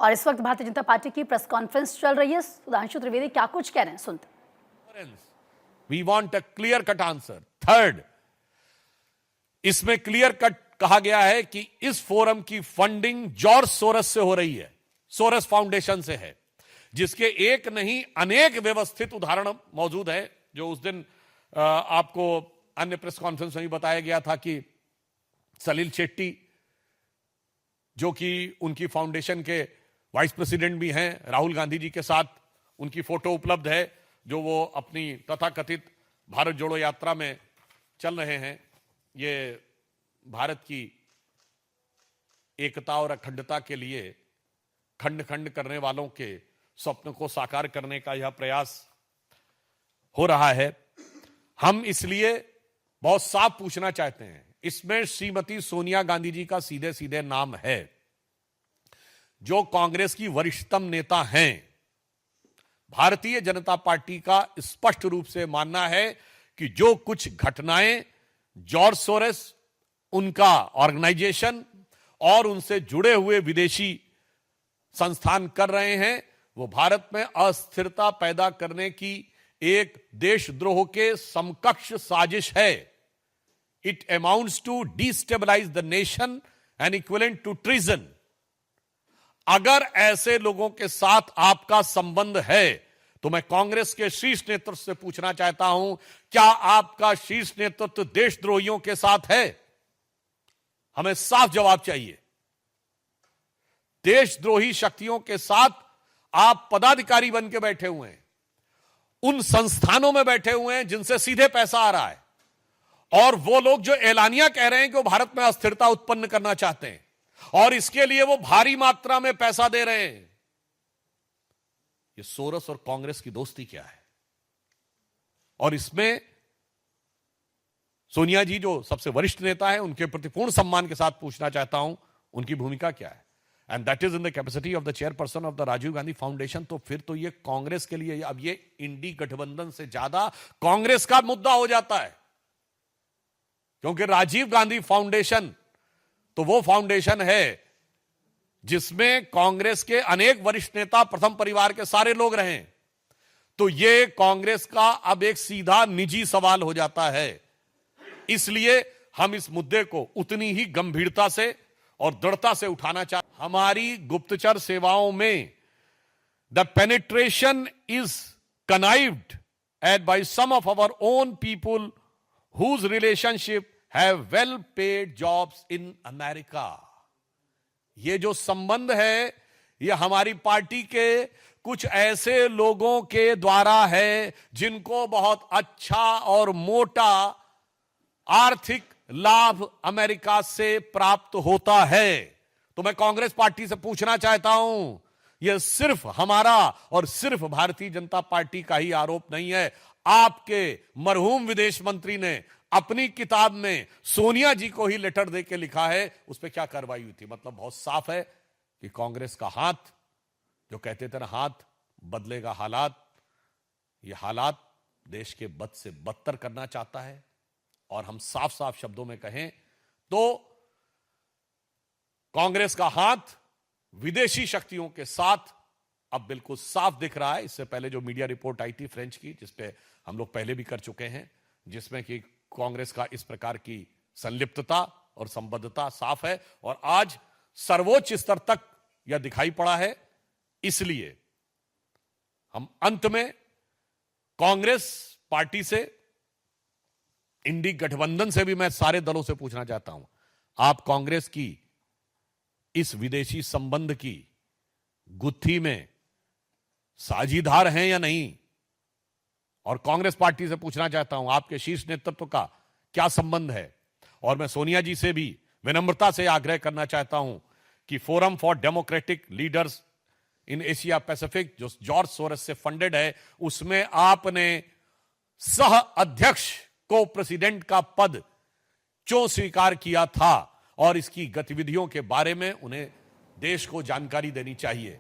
और इस वक्त भारतीय जनता पार्टी की प्रेस कॉन्फ्रेंस चल रही है। सुधांशु त्रिवेदी क्या कुछ कह रहे हैं, सुनते। We want a clear cut answer. Third, इसमें क्लियर कट कहा गया है कि इस फोरम की फंडिंग जॉर्ज सोरस से हो रही है, सोरस फाउंडेशन से है, जिसके एक नहीं अनेक व्यवस्थित उदाहरण मौजूद है। जो उस दिन आपको अन्य प्रेस कॉन्फ्रेंस में भी बताया गया था कि सलील शेट्टी, जो कि उनकी फाउंडेशन के वाइस प्रेसिडेंट भी हैं, राहुल गांधी जी के साथ उनकी फोटो उपलब्ध है, जो वो अपनी तथाकथित भारत जोड़ो यात्रा में चल रहे हैं। ये भारत की एकता और अखंडता के लिए खंड खंड करने वालों के स्वप्न को साकार करने का यह प्रयास हो रहा है। हम इसलिए बहुत साफ पूछना चाहते हैं, इसमें श्रीमती सोनिया गांधी जी का सीधे सीधे नाम है, जो कांग्रेस की वरिष्ठतम नेता हैं। भारतीय जनता पार्टी का स्पष्ट रूप से मानना है कि जो कुछ घटनाएं जॉर्ज सोरेस, उनका ऑर्गेनाइजेशन और उनसे जुड़े हुए विदेशी संस्थान कर रहे हैं, वो भारत में अस्थिरता पैदा करने की एक देशद्रोह के समकक्ष साजिश है। It amounts to destabilize the nation and equivalent to treason. अगर ऐसे लोगों के साथ आपका संबंध है तो मैं कांग्रेस के शीर्ष नेतृत्व से पूछना चाहता हूं, क्या आपका शीर्ष नेतृत्व देशद्रोहियों के साथ है? हमें साफ जवाब चाहिए। देशद्रोही शक्तियों के साथ आप पदाधिकारी बन के बैठे हुए हैं, उन संस्थानों में बैठे हुए हैं जिनसे सीधे पैसा आ रहा है, और वो लोग जो एलानिया कह रहे हैं कि वो भारत में अस्थिरता उत्पन्न करना चाहते हैं और इसके लिए वो भारी मात्रा में पैसा दे रहे हैं। ये सोरस और कांग्रेस की दोस्ती क्या है? और इसमें सोनिया जी, जो सबसे वरिष्ठ नेता है, उनके प्रति पूर्ण सम्मान के साथ पूछना चाहता हूं, उनकी भूमिका क्या है? And that is in the capacity of the chairperson of the Rajiv Gandhi foundation. तो फिर तो ये कांग्रेस के लिए, अब ये इंडी गठबंधन से ज्यादा कांग्रेस का मुद्दा हो जाता है, क्योंकि राजीव गांधी फाउंडेशन तो वो फाउंडेशन है जिसमें कांग्रेस के अनेक वरिष्ठ नेता प्रथम परिवार के सारे लोग रहे। तो ये कांग्रेस का अब एक सीधा निजी सवाल हो जाता है। इसलिए हम इस मुद्दे को उतनी ही गंभीरता से और दृढ़ता से उठाना चाहते। हमारी गुप्तचर सेवाओं में the penetration is connived at by some of our own people whose relationship have well paid jobs in America। ये जो संबंध है, ये हमारी पार्टी के कुछ ऐसे लोगों के द्वारा है जिनको बहुत अच्छा और मोटा आर्थिक लाभ अमेरिका से प्राप्त होता है। तो मैं कांग्रेस पार्टी से पूछना चाहता हूं, यह सिर्फ हमारा और सिर्फ भारतीय जनता पार्टी का ही आरोप नहीं है। आपके मरहूम विदेश मंत्री ने अपनी किताब में सोनिया जी को ही लेटर देके लिखा है, उस पर क्या कार्रवाई हुई थी। मतलब बहुत साफ है कि कांग्रेस का हाथ, जो कहते थे ना, हाथ बदलेगा हालात, ये हालात देश के बद से बदतर करना चाहता है। और हम साफ साफ शब्दों में कहें तो कांग्रेस का हाथ विदेशी शक्तियों के साथ अब बिल्कुल साफ दिख रहा है। इससे पहले जो मीडिया रिपोर्ट आई थी फ्रेंच की, जिसपे हम लोग पहले भी कर चुके हैं, जिसमें कि कांग्रेस का इस प्रकार की संलिप्तता और संबद्धता साफ है, और आज सर्वोच्च स्तर तक यह दिखाई पड़ा है। इसलिए हम अंत में कांग्रेस पार्टी से, इंडी गठबंधन से भी मैं सारे दलों से पूछना चाहता हूं, आप कांग्रेस की इस विदेशी संबंध की गुत्थी में साझीदार हैं या नहीं? और कांग्रेस पार्टी से पूछना चाहता हूं, आपके शीर्ष नेतृत्व का क्या संबंध है? और मैं सोनिया जी से भी विनम्रता से आग्रह करना चाहता हूं कि forum for democratic leaders in Asia Pacific, जो जॉर्ज सोरस से फंडेड है, उसमें आपने सह अध्यक्ष को प्रेसिडेंट का पद क्यों स्वीकार किया था, और इसकी गतिविधियों के बारे में उन्हें देश को जानकारी देनी चाहिए।